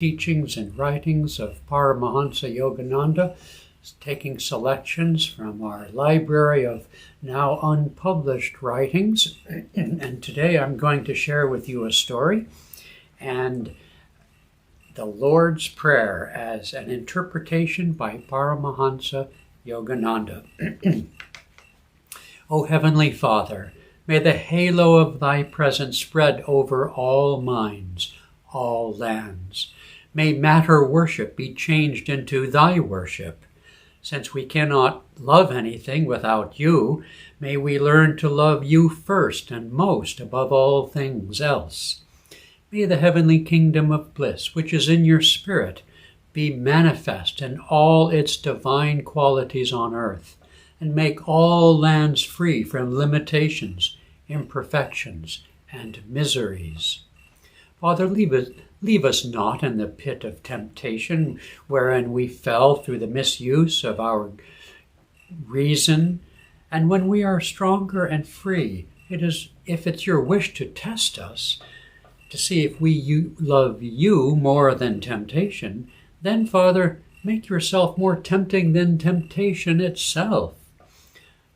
Teachings and Writings of Paramhansa Yogananda, taking selections from our library of now unpublished writings. And today I'm going to share with you a story and the Lord's Prayer as an interpretation by Paramhansa Yogananda. O Heavenly Father, may the halo of thy presence spread over all minds, all lands. May matter worship be changed into thy worship. Since we cannot love anything without you, may we learn to love you first and most above all things else. May the heavenly kingdom of bliss, which is in your spirit, be manifest in all its divine qualities on earth, and make all lands free from limitations, imperfections, and miseries. Father, leave us not in the pit of temptation wherein we fell through the misuse of our reason. And when we are stronger and free, if it's your wish to test us, to see if we love you more than temptation, then, Father, make yourself more tempting than temptation itself.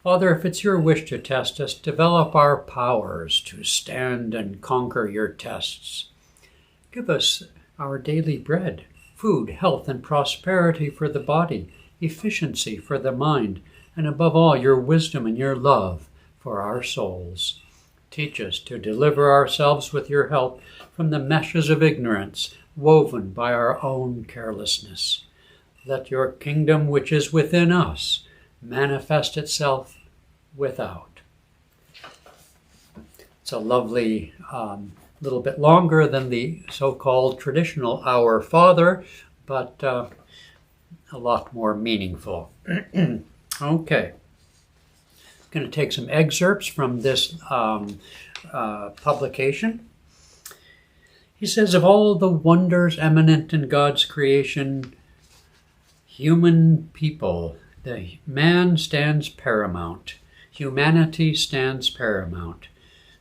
Father, if it's your wish to test us, develop our powers to stand and conquer your tests. Give us our daily bread, food, health, and prosperity for the body, efficiency for the mind, and above all, your wisdom and your love for our souls. Teach us to deliver ourselves with your help from the meshes of ignorance woven by our own carelessness. Let your kingdom, which is within us, manifest itself without. It's a lovely little bit longer than the so-called traditional Our Father, but a lot more meaningful. Okay. I'm going to take some excerpts from this publication. He says, of all the wonders eminent in God's creation, human people, the man stands paramount. Humanity stands paramount.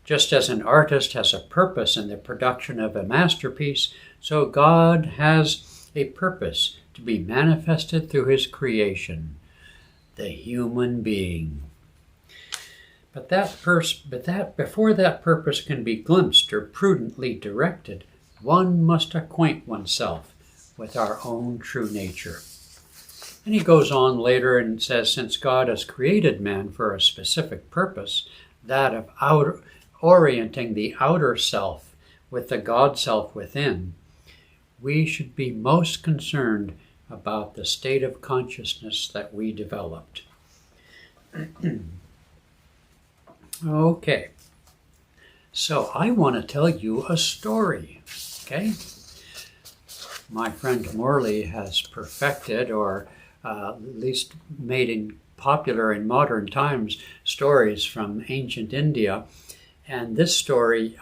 Just as an artist has a purpose in the production of a masterpiece, so God has a purpose to be manifested through his creation, the human being. But before that purpose can be glimpsed or prudently directed, one must acquaint oneself with our own true nature. And he goes on later and says, since God has created man for a specific purpose, that of orienting the outer self with the God self within, we should be most concerned about the state of consciousness that we developed. Okay, so I want to tell you a story, okay? My friend Morley has perfected, or at least made popular in modern times, stories from ancient India. And this story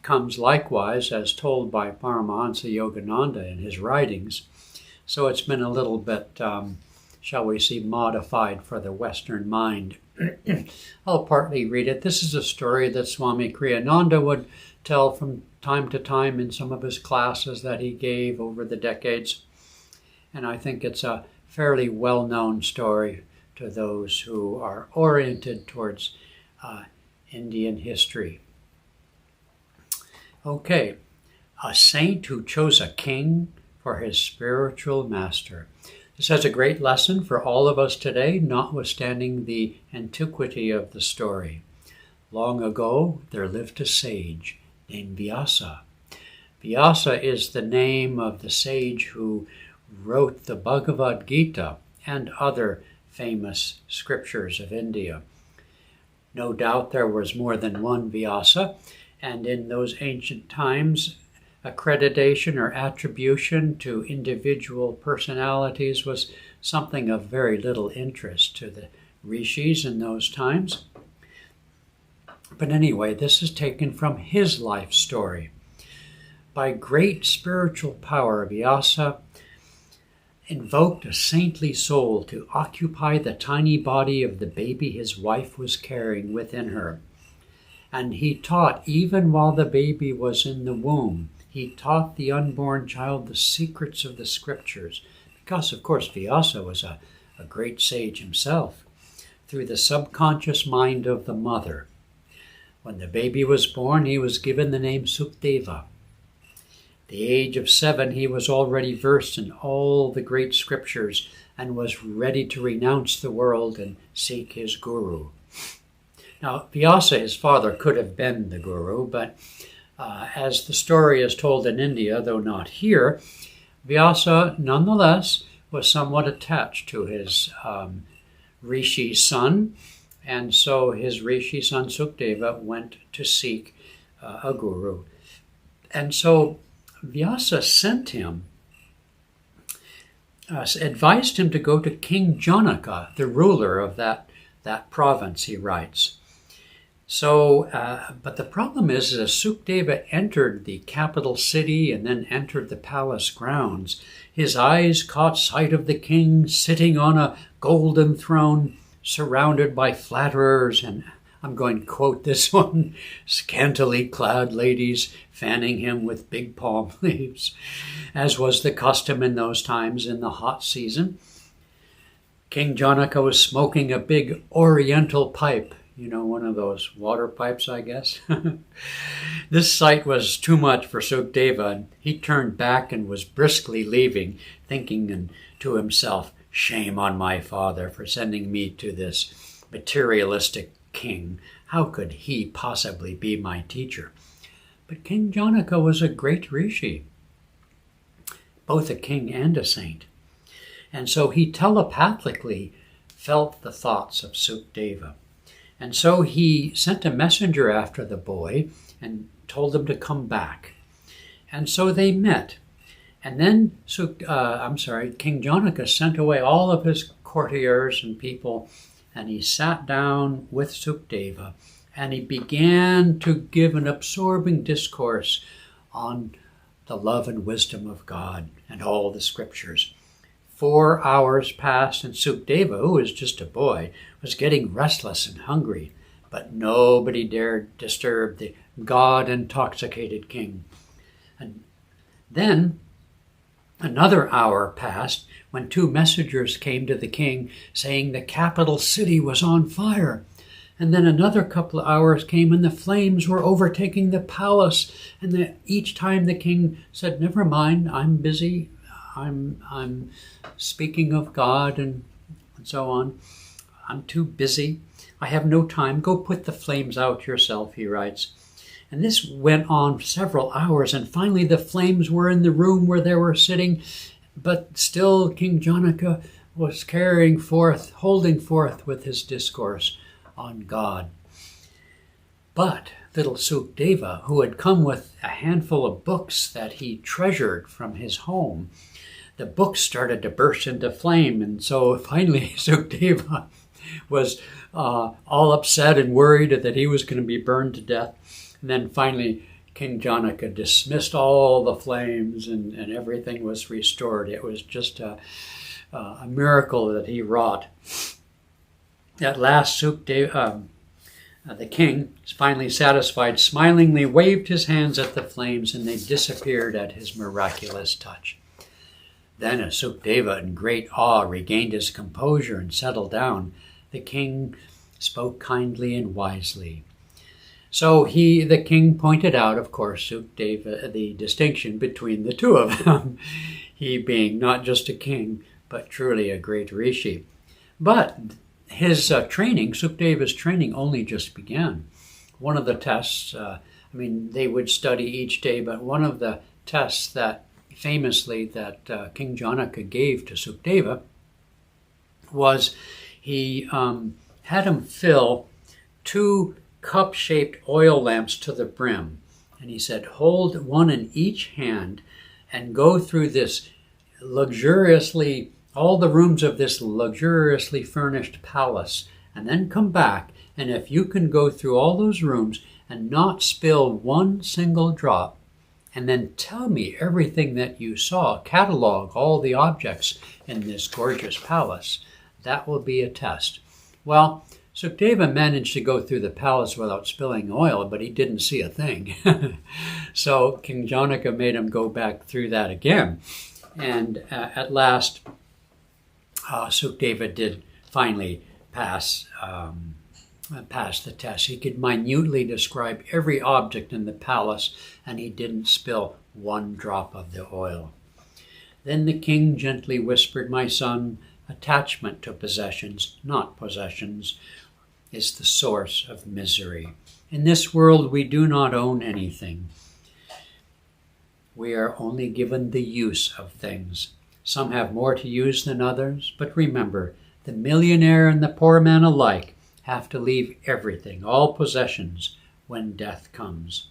comes likewise as told by Paramhansa Yogananda in his writings. So it's been a little bit, shall we say, modified for the Western mind. I'll partly read it. This is a story that Swami Kriyananda would tell from time to time in some of his classes that he gave over the decades. And I think it's a fairly well-known story to those who are oriented towards Indian history. Okay, a saint who chose a king for his spiritual master. This has a great lesson for all of us today, notwithstanding the antiquity of the story. Long ago, there lived a sage named Vyasa. Vyasa is the name of the sage who wrote the Bhagavad Gita and other famous scriptures of India. No doubt there was more than one Vyasa, and in those ancient times, accreditation or attribution to individual personalities was something of very little interest to the rishis in those times. But anyway, this is taken from his life story. By great spiritual power, Vyasa invoked a saintly soul to occupy the tiny body of the baby his wife was carrying within her. And he taught even while the baby was in the womb. he taught the unborn child the secrets of the scriptures, because, of course, Vyasa was a great sage himself, through the subconscious mind of the mother. When the baby was born, he was given the name Sukdeva. At the age of 7, he was already versed in all the great scriptures and was ready to renounce the world and seek his guru. Now, Vyasa, his father, could have been the guru, but as the story is told in India, though not here, Vyasa, nonetheless, was somewhat attached to his rishi son, and so his rishi son Sukdeva went to seek a guru. And so Vyasa sent him, advised him to go to King Janaka, the ruler of that province, he writes. So, but the problem is, as Sukdeva entered the capital city and then entered the palace grounds, his eyes caught sight of the king sitting on a golden throne, surrounded by flatterers, and I'm going to quote this one, scantily clad ladies fanning him with big palm leaves, as was the custom in those times in the hot season. King Janaka was smoking a big oriental pipe, one of those water pipes, I guess. This sight was too much for Sukdeva, and he turned back and was briskly leaving, thinking to himself, shame on my father for sending me to this materialistic king. How could he possibly be my teacher? But King Janaka was a great rishi, both a king and a saint. And so he telepathically felt the thoughts of Sukdeva. And so he sent a messenger after the boy and told him to come back. And so they met. And then King Janaka sent away all of his courtiers and people, and he sat down with Sukdeva, and he began to give an absorbing discourse on the love and wisdom of God and all the scriptures. 4 hours passed, and Sukdeva, who was just a boy, was getting restless and hungry, but nobody dared disturb the God-intoxicated king. And then another hour passed when 2 messengers came to the king saying the capital city was on fire. And then another couple of hours came and the flames were overtaking the palace. And each time the king said, never mind, I'm busy. I'm speaking of God and so on. I'm too busy. I have no time. Go put the flames out yourself, he writes. And this went on several hours, and finally the flames were in the room where they were sitting, but still King Janaka was holding forth with his discourse on God. But little Sukdeva, who had come with a handful of books that he treasured from his home, the books started to burst into flame, and so finally Sukdeva was all upset and worried that he was going to be burned to death. And then finally King Janaka dismissed all the flames and everything was restored. It was just a miracle that he wrought. At last Sukdeva, the king, finally satisfied, smilingly waved his hands at the flames, and they disappeared at his miraculous touch. Then, as Sukdeva, in great awe, regained his composure and settled down, the king spoke kindly and wisely. So the king pointed out, of course, Sukdeva, the distinction between the two of them, he being not just a king, but truly a great rishi. But his Sukdeva's training only just began. One of the tests, they would study each day, but one of the tests that famously that King Janaka gave to Sukdeva was he had him fill 2 cup-shaped oil lamps to the brim. And he said, hold one in each hand and go through this all the rooms of this luxuriously furnished palace, and then come back, and if you can go through all those rooms and not spill one single drop, and then tell me everything that you saw, catalog all the objects in this gorgeous palace, that will be a test. Well, Sukdeva managed to go through the palace without spilling oil, but he didn't see a thing. So King Janaka made him go back through that again. And at last, Sukdeva did finally pass the test. He could minutely describe every object in the palace, and he didn't spill one drop of the oil. Then the king gently whispered, "My son, attachment to possessions, not possessions, is the source of misery. In this world, we do not own anything. We are only given the use of things. Some have more to use than others, but remember, the millionaire and the poor man alike have to leave everything, all possessions, when death comes.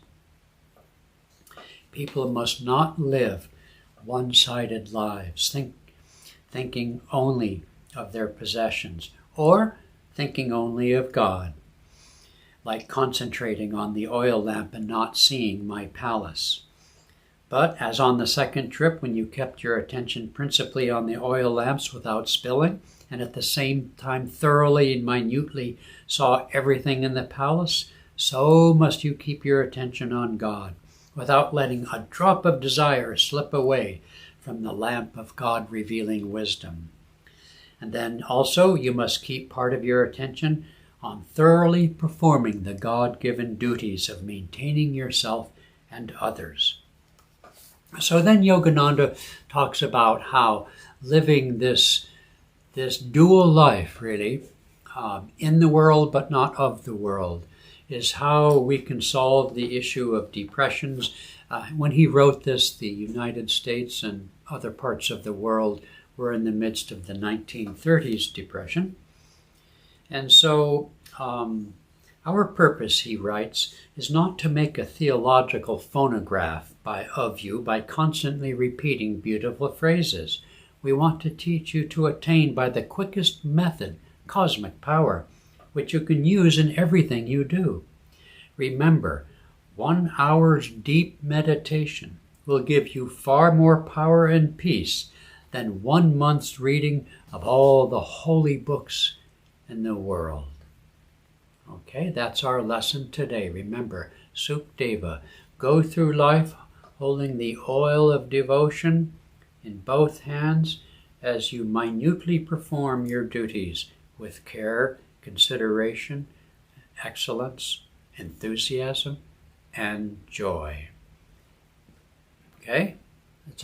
People must not live one-sided lives, thinking only of their possessions, or thinking only of God, like concentrating on the oil lamp and not seeing my palace. But as on the second trip, when you kept your attention principally on the oil lamps without spilling, and at the same time thoroughly and minutely saw everything in the palace, so must you keep your attention on God, without letting a drop of desire slip away from the lamp of God revealing wisdom. And then also you must keep part of your attention on thoroughly performing the God-given duties of maintaining yourself and others." So then Yogananda talks about how living this dual life, really, in the world but not of the world, is how we can solve the issue of depressions. When he wrote this, the United States and other parts of the world were in the midst of the 1930s depression. And so our purpose, he writes, is not to make a theological phonograph of you by constantly repeating beautiful phrases. We want to teach you to attain by the quickest method cosmic power, which you can use in everything you do. Remember, 1 hour's deep meditation will give you far more power and peace than 1 month's reading of all the holy books in the world. Okay, that's our lesson today. Remember, Sukdeva, go through life holding the oil of devotion in both hands as you minutely perform your duties with care, consideration, excellence, enthusiasm, and joy. Okay? It's